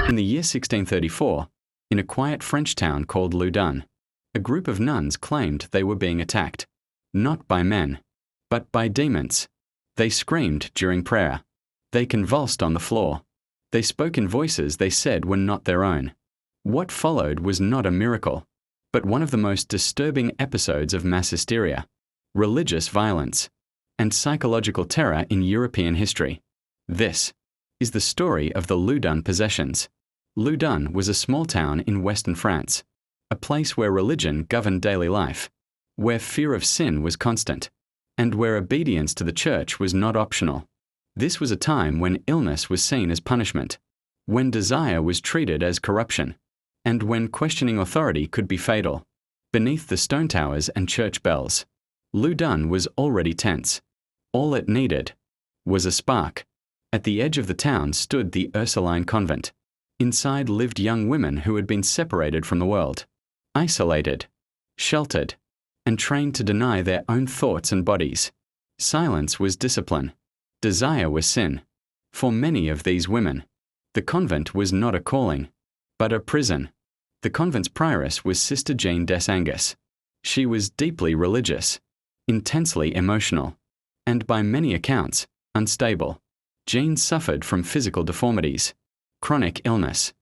In the year 1634, in a quiet French town called Loudun, a group of nuns claimed they were being attacked, not by men, but by demons. They screamed during prayer. They convulsed on the floor. They spoke in voices they said were not their own. What followed was not a miracle, but one of the most disturbing episodes of mass hysteria, religious violence, and psychological terror in European history. This is the story of the Loudun Possessions. Loudun was a small town in western France, a place where religion governed daily life, where fear of sin was constant, and where obedience to the church was not optional. This was a time when illness was seen as punishment, when desire was treated as corruption, and when questioning authority could be fatal. Beneath the stone towers and church bells, Loudun was already tense. All it needed was a spark. At the edge of the town stood the Ursuline convent. Inside lived young women who had been separated from the world, isolated, sheltered, and trained to deny their own thoughts and bodies. Silence was discipline. Desire was sin. For many of these women, the convent was not a calling, but a prison. The convent's prioress was Sister Jeanne des Angus. She was deeply religious, intensely emotional, and by many accounts, unstable. Jeanne suffered from physical deformities, chronic illness,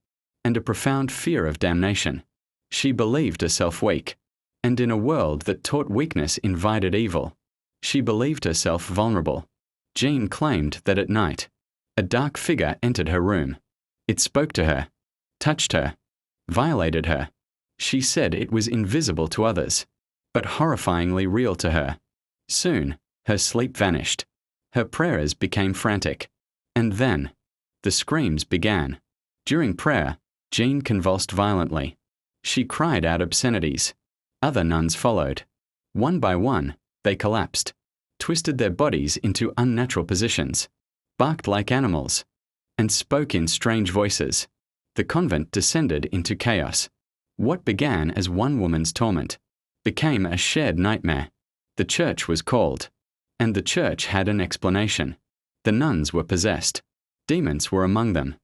and a profound fear of damnation. She believed herself weak, and in a world that taught weakness invited evil, she believed herself vulnerable. Jeanne claimed that at night, a dark figure entered her room. It spoke to her, touched her, violated her. She said it was invisible to others, but horrifyingly real to her. Soon, her sleep vanished. Her prayers became frantic. And then, the screams began. During prayer, Jeanne convulsed violently. She cried out obscenities. Other nuns followed. One by one, they collapsed, twisted their bodies into unnatural positions, barked like animals, and spoke in strange voices. The convent descended into chaos. What began as one woman's torment became a shared nightmare. The church was called, and the church had an explanation. The nuns were possessed. Demons were among them.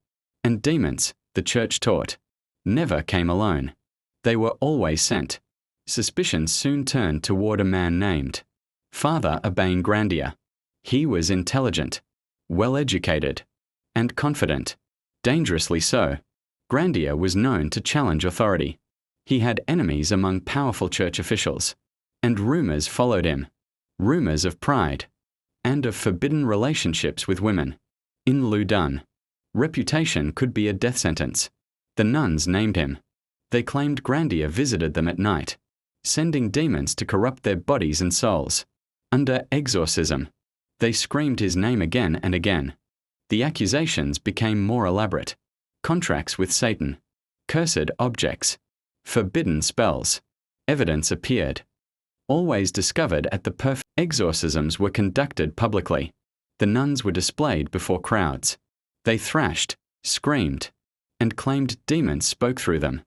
And demons, the church taught, never came alone. They were always sent. Suspicion soon turned toward a man named Father Urbain Grandier. He was intelligent, well-educated, and confident. Dangerously so. Grandier was known to challenge authority. He had enemies among powerful church officials, and rumors followed him. Rumors of pride, and of forbidden relationships with women. In Loudun, reputation could be a death sentence. The nuns named him. They claimed Grandier visited them at night, sending demons to corrupt their bodies and souls. Under exorcism, they screamed his name again and again. The accusations became more elaborate. Contracts with Satan, cursed objects, forbidden spells. Evidence appeared, always discovered at the perfect. Exorcisms were conducted publicly. The nuns were displayed before crowds. They thrashed, screamed, and claimed demons spoke through them,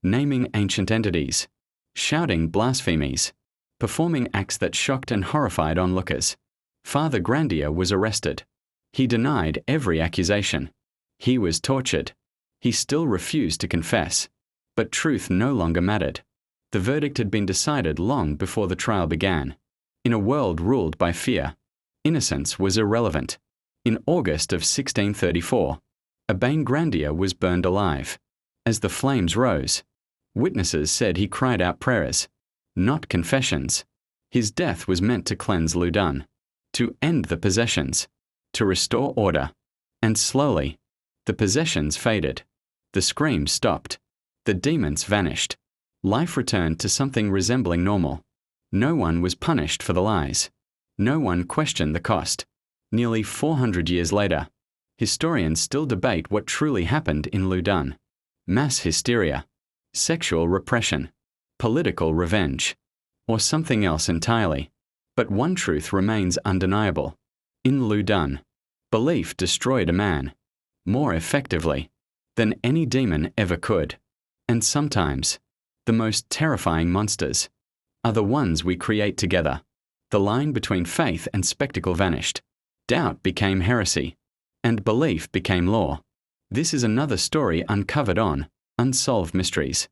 naming ancient entities, shouting blasphemies, performing acts that shocked and horrified onlookers. Father Grandier was arrested. He denied every accusation. He was tortured. He still refused to confess. But truth no longer mattered. The verdict had been decided long before the trial began. In a world ruled by fear, innocence was irrelevant. In August of 1634, Urbain Grandier was burned alive. As the flames rose, witnesses said he cried out prayers, not confessions. His death was meant to cleanse Loudun, to end the possessions, to restore order. And slowly, the possessions faded. The screams stopped. The demons vanished. Life returned to something resembling normal. No one was punished for the lies. No one questioned the cost. Nearly 400 years later, historians still debate what truly happened in Loudun. Mass hysteria, sexual repression, political revenge, or something else entirely. But one truth remains undeniable. In Loudun, belief destroyed a man more effectively than any demon ever could. And sometimes, the most terrifying monsters are the ones we create together. The line between faith and spectacle vanished. Doubt became heresy, and belief became law. This is another story uncovered on Unsolved Mysteries.